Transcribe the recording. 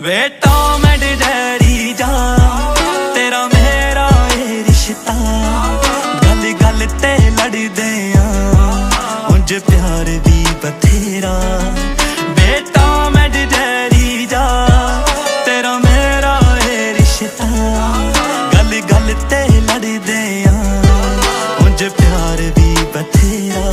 Way Tom and Jerry जा तेरा मेरा ये रिश्ता, गल गल ते लड़दे आ उंज प्यार भी बथेरा। वे टॉम एंड जेरी जा तेरा मेरा ये रिश्ता, गल गल ते लड़दे आ उंज प्यार भी बथेरा।